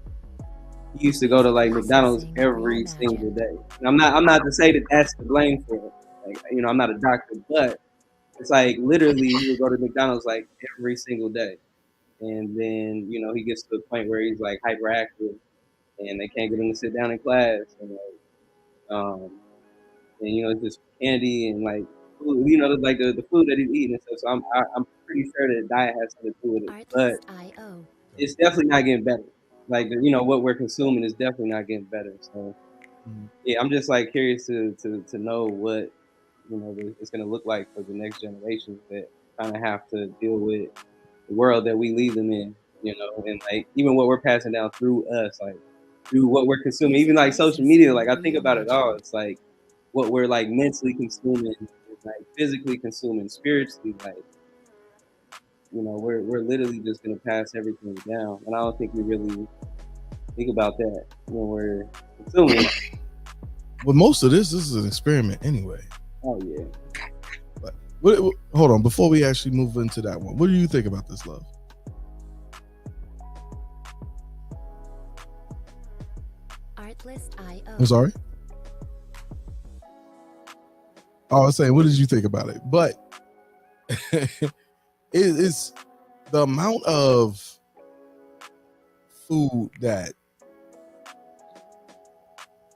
he used to go to like McDonald's every single day. And I'm not to say that that's the blame for it. Like, you know, I'm not a doctor, but it's like literally he would go to McDonald's like every single day. And then, you know, he gets to the point where he's like hyperactive and they can't get him to sit down in class. And, like, and you know, it's just candy and like food, like the food that he's eating and stuff. So I'm pretty sure that diet has something to do with it. But Artlist.io. it's definitely not getting better. Like what we're consuming is definitely not getting better. So yeah, I'm just like curious to know what it's gonna look like for the next generations that kind of have to deal with the world that we leave them in. And like even what we're passing down through us, like through what we're consuming, even like social media. Like I think about it all. It's like what we're like mentally consuming, like physically consuming, spiritually, like we're literally just gonna pass everything down, and I don't think we really think about that when we're consuming. But most of this is an experiment anyway. Oh yeah. But hold on, before we actually move into that one, what do you think about this, Love? Artlist.io. I'm sorry. I was saying, what did you think about it? But it's the amount of food that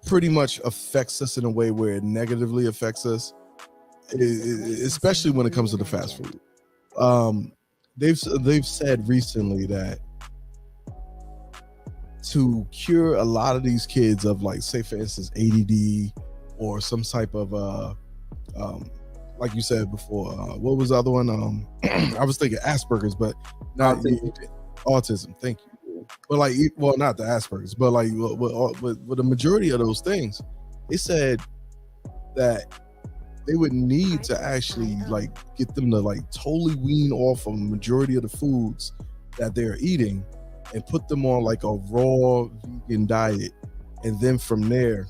pretty much affects us in a way where it negatively affects us, especially when it comes to the fast food. They've said recently that to cure a lot of these kids of, like, say for instance ADD or some type of like you said before, what was the other one? I was thinking Asperger's, but not autism. Thank you. But like, well, not the Asperger's, but like with the majority of those things, they said that they would need to actually like get them to like totally wean off of a majority of the foods that they're eating and put them on like a raw vegan diet. And then from there,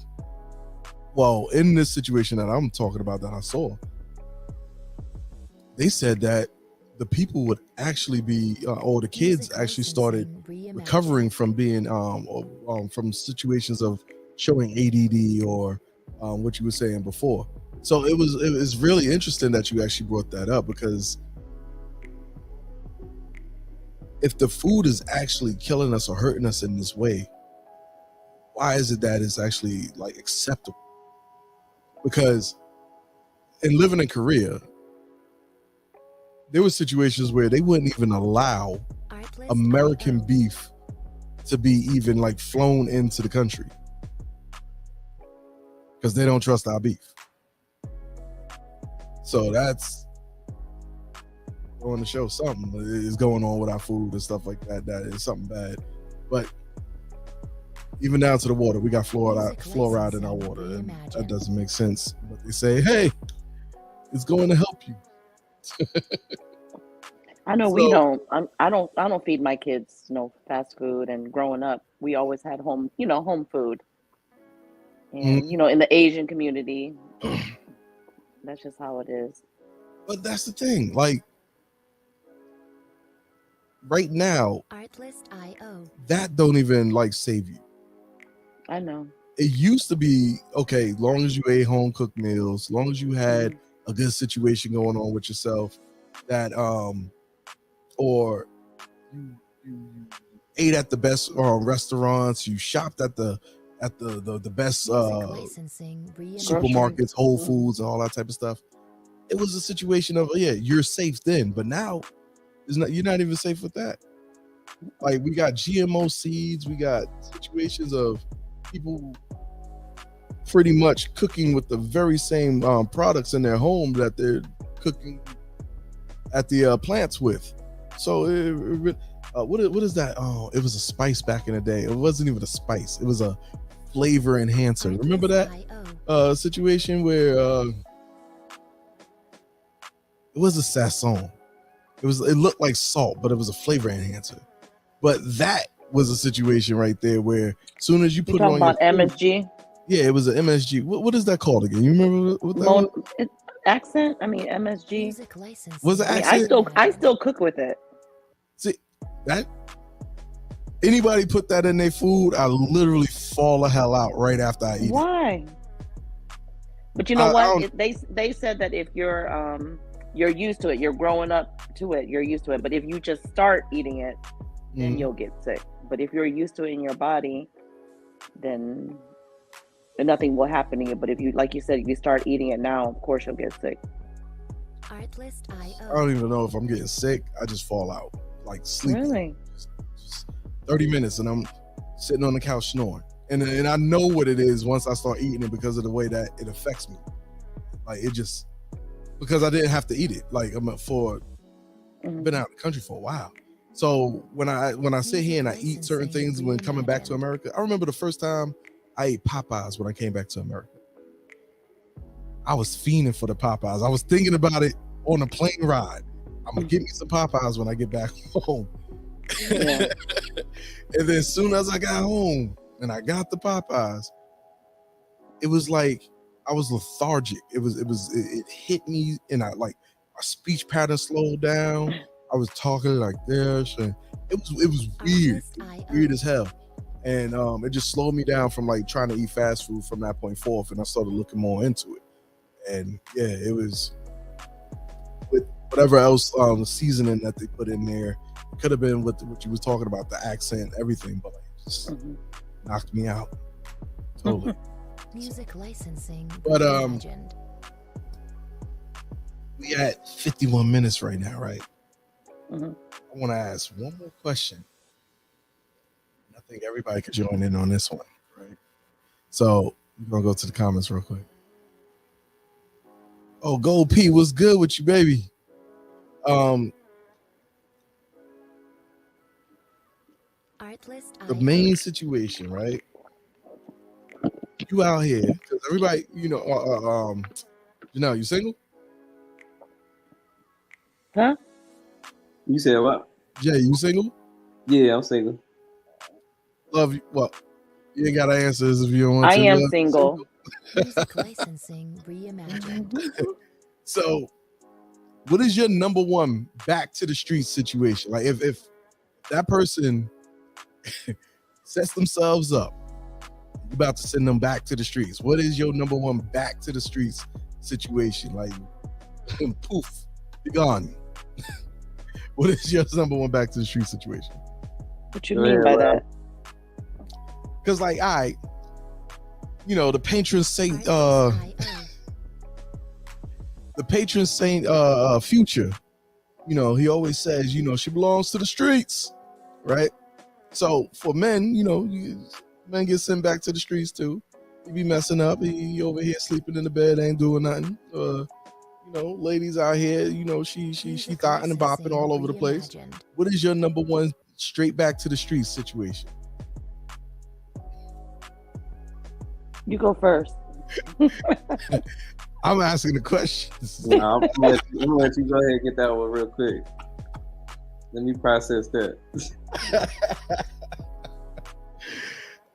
well, in this situation that I'm talking about that I saw, they said that the people would actually be, or the kids actually started recovering from being, from situations of showing ADD or what you were saying before. So it was really interesting that you actually brought that up, because if the food is actually killing us or hurting us in this way, why is it that it's actually like acceptable? Because in living in Korea, there were situations where they wouldn't even allow American beef to be even like flown into the country because they don't trust our beef. So that's going to show something is going on with our food and stuff like that. That is something bad. But even down to the water, we got fluoride in our water, and that doesn't make sense. But they say, hey, it's going to help you. I know we don't. I don't feed my kids fast food. And growing up, we always had home food. And in the Asian community, that's just how it is. But that's the thing. Like right now, Artlist.io. that don't even like save you. I know. It used to be okay, long as you ate home cooked meals, long as you had a good situation going on with yourself, that or you ate at the best restaurants, you shopped at the best supermarkets, Whole Foods, and all that type of stuff. It was a situation of you're safe then, but now you're not even safe with that. Like we got GMO seeds, we got situations of people pretty much cooking with the very same products in their home that they're cooking at the plants with. So what is that? Oh, it was a spice back in the day. It wasn't even a spice. It was a flavor enhancer. Remember that situation where it was a sazon. It looked like salt, but it was a flavor enhancer. But that was a situation right there where as soon as you put it on about your food, MSG. Yeah, it was an MSG. What is that called again? You remember what that was? Accent? I mean MSG. Was it accent? I still cook with it. See that? Anybody put that in their food, I literally fall the hell out right after I eat it. Why? But you know what? They said that if you're used to it, you're growing up to it, you're used to it. But if you just start eating it, then you'll get sick. But if you're used to it in your body, then nothing will happen to you. But if you, like you said, if you start eating it now, of course you'll get sick. Artlist.io. I don't even know if I'm getting sick. I just fall out, like sleeping. Really? Just 30 minutes and I'm sitting on the couch snoring. And I know what it is once I start eating it because of the way that it affects me. Like it just, because I didn't have to eat it. Like I've been out of the country for a while. So when I sit here and I eat certain things when coming back to America, I remember the first time I ate Popeyes when I came back to America. I was fiending for the Popeyes. I was thinking about it on a plane ride. I'm gonna get me some Popeyes when I get back home. Yeah. And then as soon as I got home and I got the Popeyes, it was like I was lethargic. It hit me and I like my speech pattern slowed down. I was talking like this and it was weird. Weird as hell. And it just slowed me down from like trying to eat fast food from that point forth, and I started looking more into it. And yeah, it was with whatever else seasoning that they put in there. It could have been with what you was talking about, the accent, everything, but like, it just knocked me out totally. Music licensing. But reimagined. we at 51 minutes right now, right? Mhm. I want to ask one more question. I think everybody could join in on this one, right? So we're gonna go to the comments real quick. Oh, Gold P, what's good with you, baby? Artlist.io. The main situation, right? You out here because everybody, you know, you single? Huh? You said what? Jay, you single? Yeah, I'm single. Love you. Well, you ain't gotta answer this if you don't want I to. am single. Music licensing reimagined. So, what is your number one back to the streets situation? Like, if that person sets themselves up, you about to send them back to the streets. What is your number one back to the streets situation? Like, poof, be gone. What is your number one back to the street situation? What you mean by that? Because, like, the patron saint, Future, he always says, she belongs to the streets, right? So for men, men get sent back to the streets too. He be messing up. He over here sleeping in the bed, ain't doing nothing. Ladies out here, she thotting and bopping all over the place. What is your number one straight back to the streets situation? You go first. I'm asking the questions. Nah, I'm gonna let you go ahead and get that one real quick. Let me process that.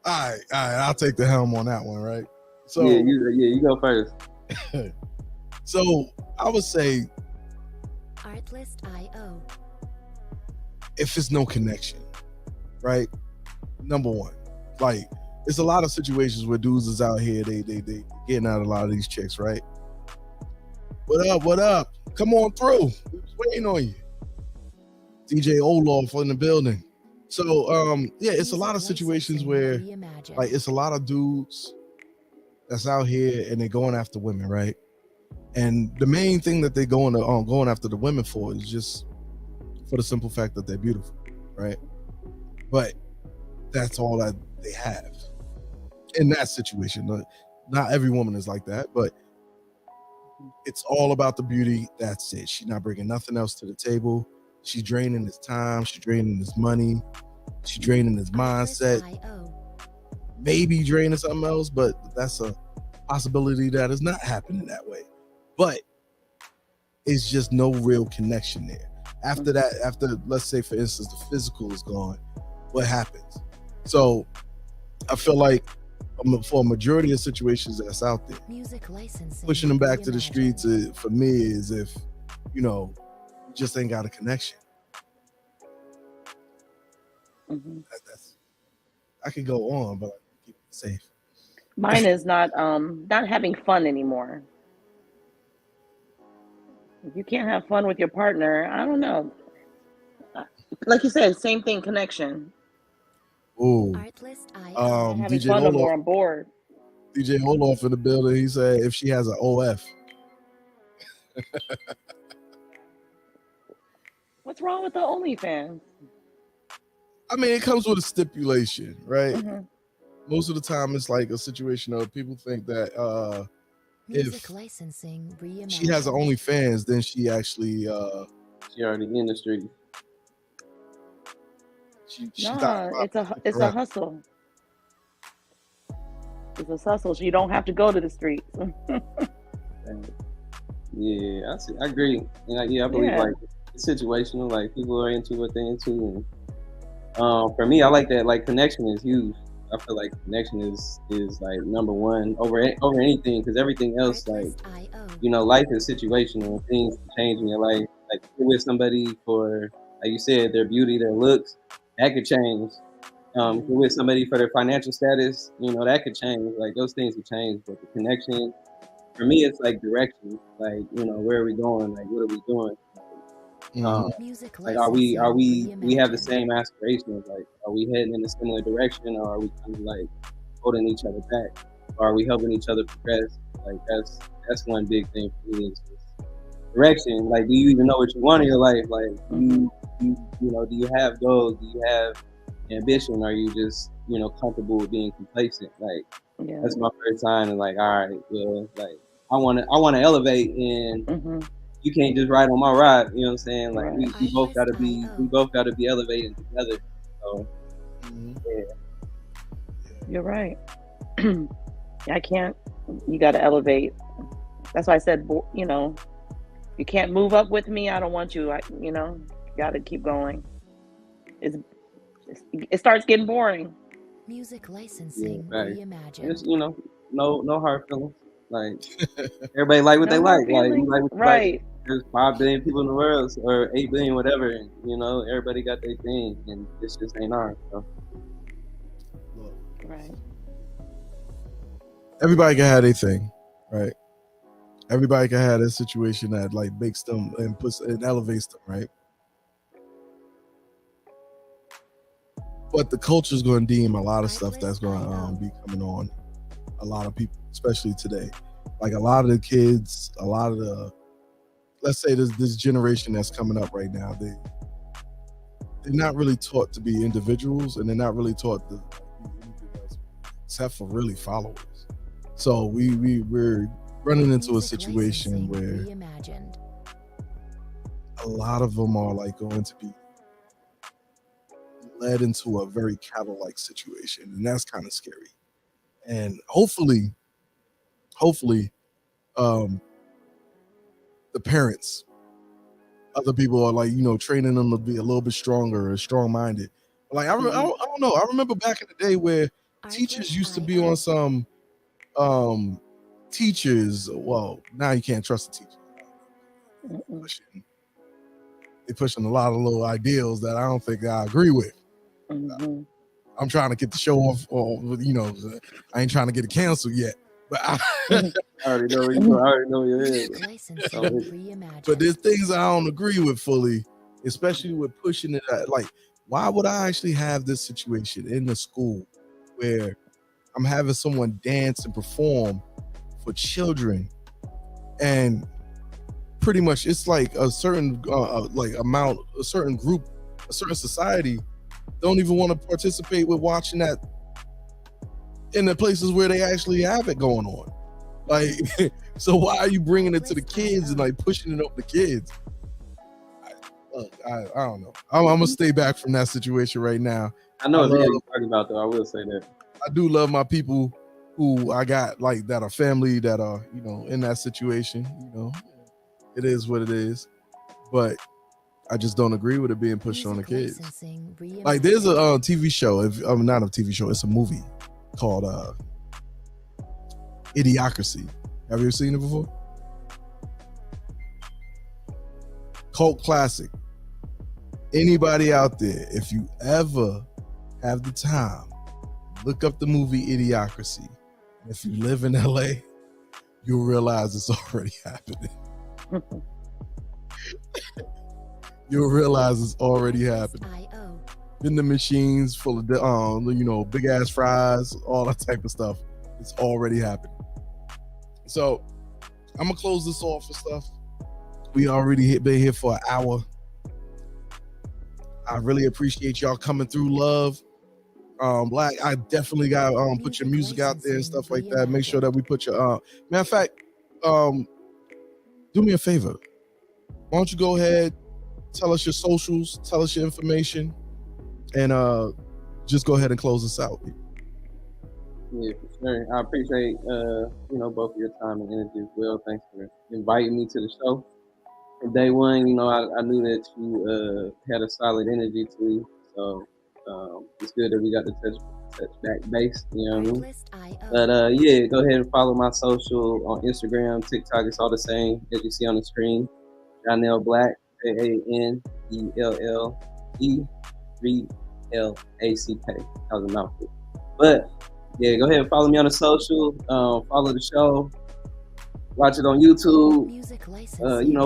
All right, I'll take the helm on that one, right? So yeah, you go first. So I would say Artlist.io. if it's no connection, right? Number one, like it's a lot of situations where dudes is out here, they getting out a lot of these chicks, right? What up? Come on through. We was waiting on you. DJ Olaf in the building. So it's a lot of situations where like it's a lot of dudes that's out here and they're going after women, right? And the main thing that they're going after the women for is just for the simple fact that they're beautiful, right? But that's all that they have in that situation. Not every woman is like that, but it's all about the beauty. That's it. She's not bringing nothing else to the table. She's draining his time. She's draining his money. She's draining his mindset. Maybe draining something else, but that's a possibility that is not happening that way. But it's just no real connection there. After that, let's say for instance the physical is gone, what happens? So I feel like for a majority of situations that's out there, pushing them back to the streets for me is if you just ain't got a connection. Mm-hmm. I could go on, but I keep it safe. Mine is not having fun anymore. If you can't have fun with your partner, I don't know. Like you said, same thing, connection. Ooh. Having DJ fun no Olaf, more, I'm bored. DJ Olaf in the building. He said if she has an OF. What's wrong with the OnlyFans? I mean, it comes with a stipulation, right? Mhm. Most of the time, it's like a situation of people think that Music if licensing she has an reimagined. OnlyFans, then she actually She already in the street. she's not Nah, it's a correct. hustle. It's a hustle. So you don't have to go to the streets. Yeah, I see. I agree. And I believe Yeah. like it's situational. Like people are into what they're into, and for me, I like that. Like connection is huge. I feel like connection is like number one over anything because everything else, like Artlist.io. life is situational. Things can change in your life. Like you're with somebody for, like you said, their beauty, their looks, that could change. If you're with somebody for their financial status, that could change. Like those things could change, but the connection for me, it's like direction. Like where are we going? Like what are we doing? Um, Mhm. Music like are we have the reimagined. same aspirations? Like are we heading in a similar direction, or are we kind of like holding each other back? Or are we helping each other progress? Like that's one big thing for me is just direction. Like, do you even know what you want in your life? Like, do you have goals? Do you have ambition? Are you just comfortable with being complacent? Like, Yeah. that's my first sign. And like, all right, yeah, like I want to elevate, and Hmm. you can't just ride on my ride. You know what I'm saying? Like, Right. we both gotta be elevating together. So Mhm. yeah. You're right. I can't. You got to elevate. That's why I said, you can't move up with me. I don't want you. Got to keep going. It's, it starts getting boring. Music Yeah, licensing right. It's reimagined. no hard feelings. Like everybody like what they No hard like. Like you feelings. like what you like. Right. There's 5 billion people in the world, or 8 billion, whatever. And, everybody got their thing, and this just ain't ours. So. Look, Right. everybody can have their thing, right? Everybody can have a situation that like makes them and puts and elevates them, right? But the culture is going to deem a lot of stuff that's going to be coming on a lot of people, especially today. Like a lot of the kids, a lot of the, let's say this generation that's coming up right now, they're not really taught to be individuals, and they're not really taught to be anything else except for really followers. So we're running into a Music situation licensing where reimagined. a lot of them are like going to be led into a very cattle-like situation, and that's kind of scary. And hopefully, um, the parents, other people are like training them to be a little bit stronger or strong-minded. Like I don't know. I remember back in the day where teachers used to be on some teachers. Well, now you can't trust the teacher. They're pushing a lot of little ideals that I don't think I agree with. Mm-hmm. I'm trying to get the show off, or I ain't trying to get it canceled yet. But I already know where you go. I already know where you're headed. Music licensing reimagined. but there's things I don't agree with fully, especially with pushing it. Like, why would I actually have this situation in the school where I'm having someone dance and perform for children, and pretty much it's like a certain like amount, a certain group, a certain society don't even want to participate with watching that in the places where they actually have it going on. Like, so why are you bringing it to the kids and like pushing it up the kids? I don't know. I'm gonna stay back from that situation right now. I know what you're talking about, though. I will say that. I do love my people who I got like that are family that are in that situation. It is what it is, but I just don't agree with it being pushed on the kids. Like there's a TV show, not a TV show, it's a movie called Idiocracy. Have you ever seen it before? Cult classic. Anybody out there, if you ever have the time, look up the movie Idiocracy. If you live in LA, you'll realize it's already happening. You'll realize it's already happening. Vending machines full of big ass fries, all that type of stuff. It's already happening. So I'm gonna close this off for stuff. We already been here for an hour. I really appreciate y'all coming through. Love. Black, I definitely got put your music out there and stuff like that. Make sure that we put your matter of fact, do me a favor. Why don't you go ahead, tell us your socials, tell us your information, and just go ahead and close us out. Yeah, for sure. I appreciate both of your time and energy as well. Thanks for inviting me to the show. From day one, I knew that you had a solid energy to you. So it's good that we got to touch back base, you know what I mean? But yeah, go ahead and follow my social on Instagram, TikTok. It's all the same as you see on the screen. Janelle Black, JANELLE3LACK. That was a mouthful. But yeah, go ahead and follow me on the social. Follow the show. Watch it on YouTube.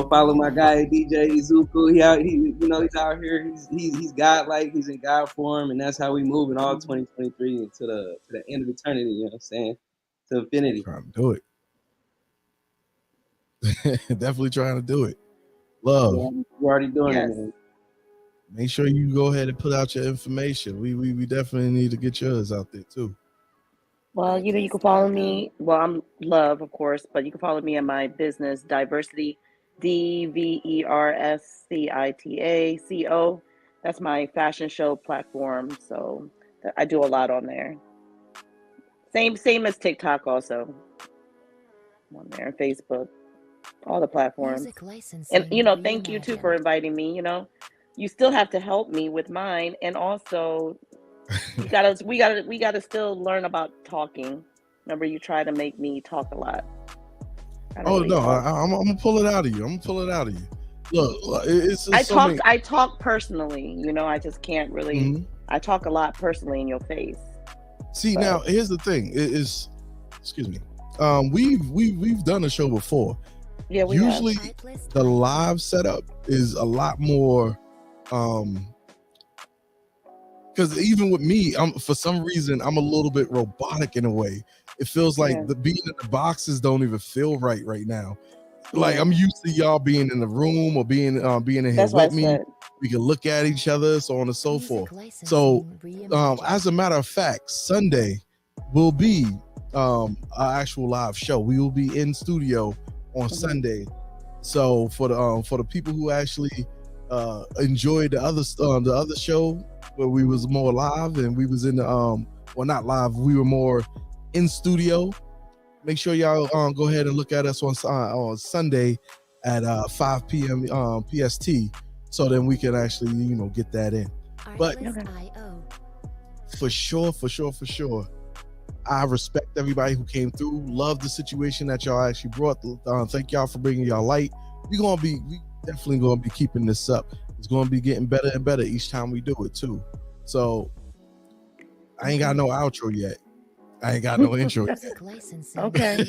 Follow my guy DJ Izuku. He's out here. He's godlike. He's in God form, and that's how we move in all 2023 to the end of eternity. You know what I'm saying? To infinity. Trying to do it. Definitely trying to do it. Love. Yeah, you're already doing it. Man. Make sure you go ahead and put out your information. We definitely need to get yours out there too. Well, you can follow me. Well, I'm Love, of course, but you can follow me in my business, Diversity, DVERSCITACO. That's my fashion show platform. So I do a lot on there. Same as TikTok also. I'm on there, Facebook, all the platforms. And thank you too for inviting me. You still have to help me with mine, and also we gotta still learn about talking. Remember, you try to make me talk a lot. I'm gonna pull it out of you. Look, I talk personally. I just can't really. Mm-hmm. I talk a lot personally in your face. See, now here's the thing. Excuse me. We've done a show before. Yeah, we usually have. The live setup is a lot more. Because even with me, for some reason I'm a little bit robotic in a way. It feels like the being in the boxes don't even feel right now. Like I'm used to y'all being in the room or being in here with me. We can look at each other, so on and so forth. So as a matter of fact, Sunday will be our actual live show. We will be in studio on Sunday. So for the people who actually enjoyed the other show where we was more live and we was in the not live, we were more in studio. Make sure y'all go ahead and look at us on Sunday at 5 p.m. PST, so then we can actually get that in. But for sure, I respect everybody who came through. Love the situation that y'all actually brought. Thank y'all for bringing y'all light. We definitely gonna be keeping this up. It's gonna be getting better and better each time we do it too. So I ain't got no outro yet. I ain't got no intro yet. Okay.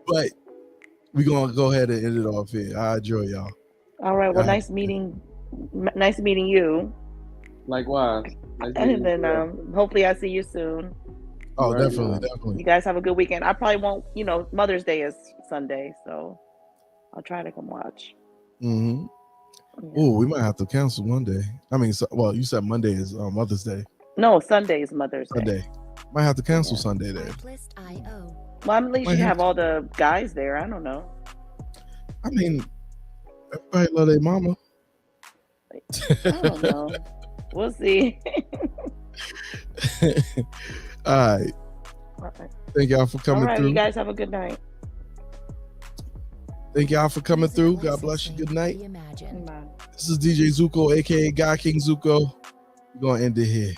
But we gonna go ahead and end it off here. I enjoy y'all. All right. Well, nice meeting you. Likewise. And then hopefully I see you soon. Oh, definitely. You guys have a good weekend. I probably won't. Mother's Day is Sunday, so I'll try to come watch. Mm-hmm. Yeah. Oh, we might have to cancel one day. I mean, you said Monday is Mother's Day. No, Sunday is Mother's Day. Sunday. Might have to cancel Sunday then. Well, at least you have all the guys there. I don't know. I mean, everybody love their mama. I don't know. We'll see. All right. Thank y'all for coming through. You guys have a good night. Thank y'all for coming through. God bless you. Good night. This is DJ Zuko, aka God King Zuko. We're gonna end it here.